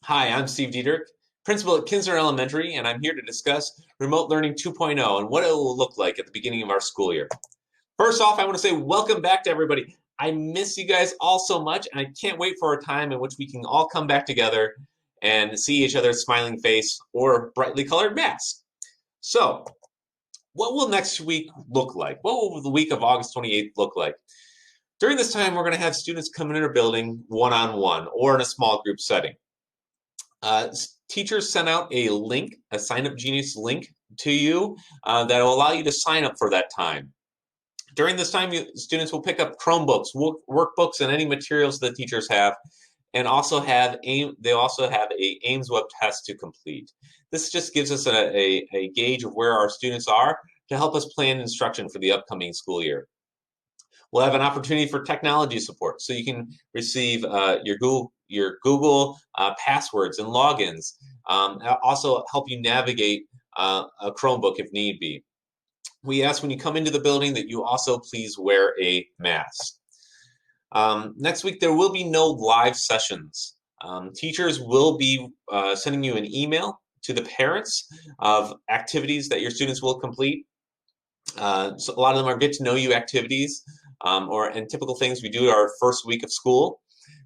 Hi, I'm Steve Diederich, principal at Kinsler Elementary, and I'm here to discuss Remote Learning 2.0 and what it will look like at the beginning of our school year. First off, I want to say welcome back to everybody. I miss you guys all so much, and I can't wait for a time in which we can all come back together and see each other's smiling face or brightly colored masks. So, what will next week look like? What will the week of August 28th look like? During this time, we're going to have students come in our building one-on-one or in a small group setting. Teachers sent out a link, a Sign Up Genius link to you that will allow you to sign up for that time. During this time, students will pick up Chromebooks, workbooks, and any materials that teachers have, and also have they also have a Ames web test to complete. This just gives us a gauge of where our students are to help us plan instruction for the upcoming school year. We'll have an opportunity for technology support, so you can receive your Google passwords and logins. Also help you navigate a Chromebook if need be. We ask when you come into the building that you also please wear a mask. Next week, there will be no live sessions. Teachers will be sending you an email to the parents of activities that your students will complete. So a lot of them are get to know you activities and typical things we do our first week of school.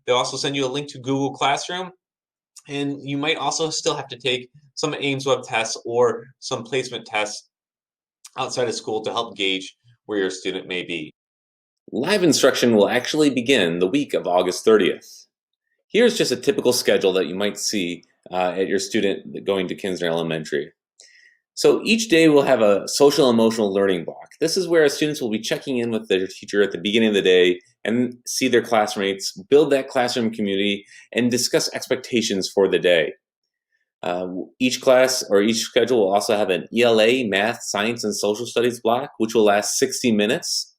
They'll also send you a link to Google Classroom, and you might also still have to take some Ames web tests or some placement tests outside of school to help gauge where your student may be. Live instruction will actually begin the week of August 30th. Here's just a typical schedule that you might see at your student going to Kinsner Elementary. So each day we'll have a social emotional learning block. This is where students will be checking in with their teacher at the beginning of the day and see their classmates, build that classroom community, and discuss expectations for the day. Each class or each schedule will also have an ELA, math, science, and social studies block, which will last 60 minutes.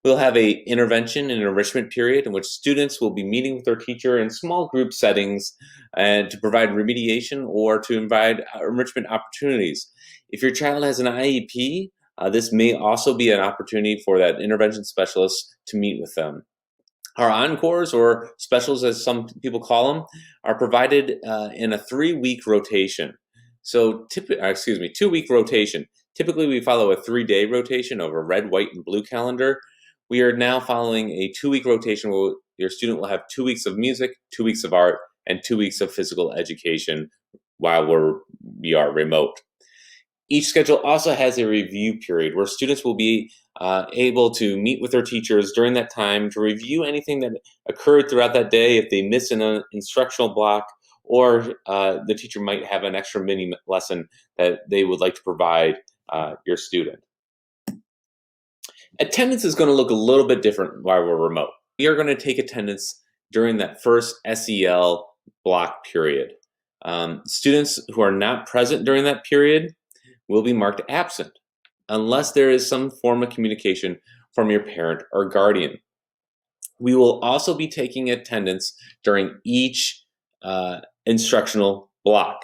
We'll have a intervention and enrichment period in which students will be meeting with their teacher in small group settings and to provide remediation or to provide enrichment opportunities. If your child has an IEP, this may also be an opportunity for that intervention specialist to meet with them. Our encores, or specials as some people call them, are provided in a 3-week rotation. So, 2-week rotation. Typically, we follow a 3-day rotation over red, white, and blue calendar. We are now following a 2-week rotation where your student will have 2 weeks of music, 2 weeks of art, and 2 weeks of physical education while we are remote. Each schedule also has a review period where students will be able to meet with their teachers during that time to review anything that occurred throughout that day. If they miss an instructional block, or the teacher might have an extra mini lesson that they would like to provide your student. Attendance is going to look a little bit different while we're remote. We are going to take attendance during that first SEL block period. Students who are not present during that period will be marked absent unless there is some form of communication from your parent or guardian. We will also be taking attendance during each instructional block.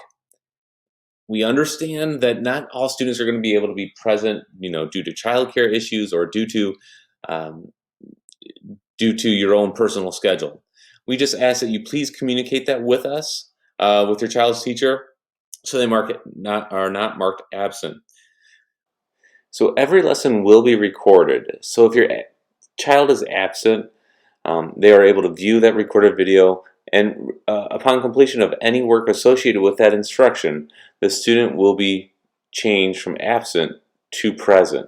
We understand that not all students are going to be able to be present, due to childcare issues or due to your own personal schedule. We just ask that you please communicate that with us, with your child's teacher, so they are not marked absent. So every lesson will be recorded. So if your child is absent, they are able to view that recorded video, and upon completion of any work associated with that instruction, the student will be changed from absent to present.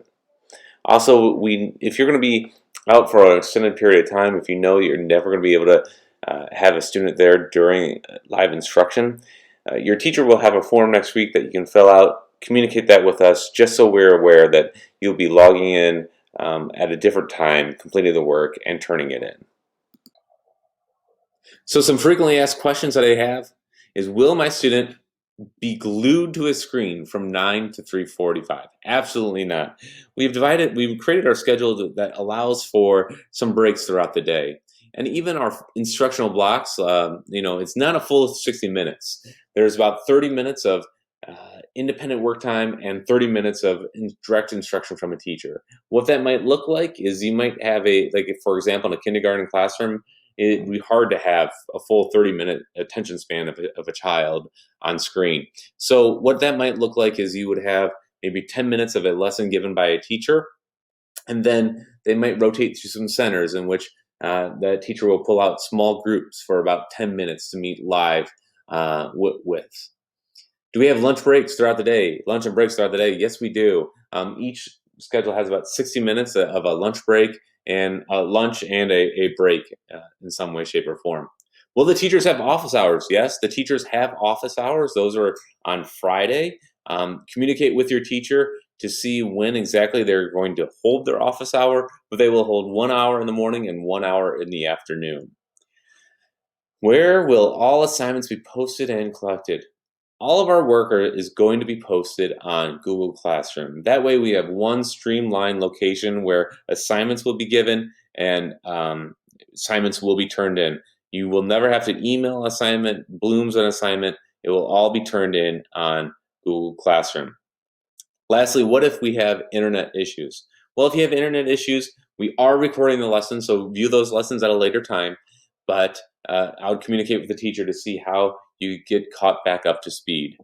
Also, if you're going to be out for an extended period of time, if you know you're never going to be able to have a student there during live instruction, your teacher will have a form next week that you can fill out, communicate that with us, just so we're aware that you'll be logging in at a different time, completing the work, and turning it in. So some frequently asked questions that I have is, will my student be glued to a screen from 9 to 3:45? Absolutely not. We've created our schedule that allows for some breaks throughout the day. And even our instructional blocks, it's not a full 60 minutes. There's about 30 minutes of independent work time and 30 minutes of direct instruction from a teacher. What that might look like is you might have for example, in a kindergarten classroom, it would be hard to have a full 30-minute attention span of a child on screen. So what that might look like is you would have maybe 10 minutes of a lesson given by a teacher, and then they might rotate through some centers in which the teacher will pull out small groups for about 10 minutes to meet live with. Do we have lunch breaks throughout the day? Lunch and breaks throughout the day? Yes, we do. Each schedule has about 60 minutes of a lunch break and a lunch and a break in some way, shape, or form. Will the teachers have office hours? Yes, the teachers have office hours. Those are on Friday. Communicate with your teacher to see when exactly they're going to hold their office hour, but they will hold 1 hour in the morning and 1 hour in the afternoon. Where will all assignments be posted and collected? All of our work is going to be posted on Google Classroom. That way we have one streamlined location where assignments will be given and assignments will be turned in. You will never have to email assignment, Bloom's an assignment. It will all be turned in on Google Classroom. Lastly, what if we have internet issues? Well, if you have internet issues, we are recording the lessons, so view those lessons at a later time, but I would communicate with the teacher to see how you get caught back up to speed.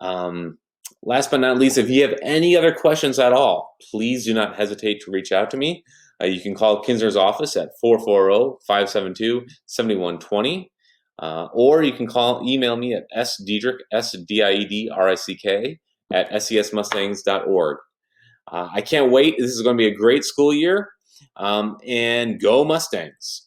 Last but not least, if you have any other questions at all, please do not hesitate to reach out to me. You can call Kinsner's office at 440-572-7120, or you can email me at sdiedrick, SDIEDRICK, at SESmustangs.org. I can't wait. This is going to be a great school year, and go Mustangs.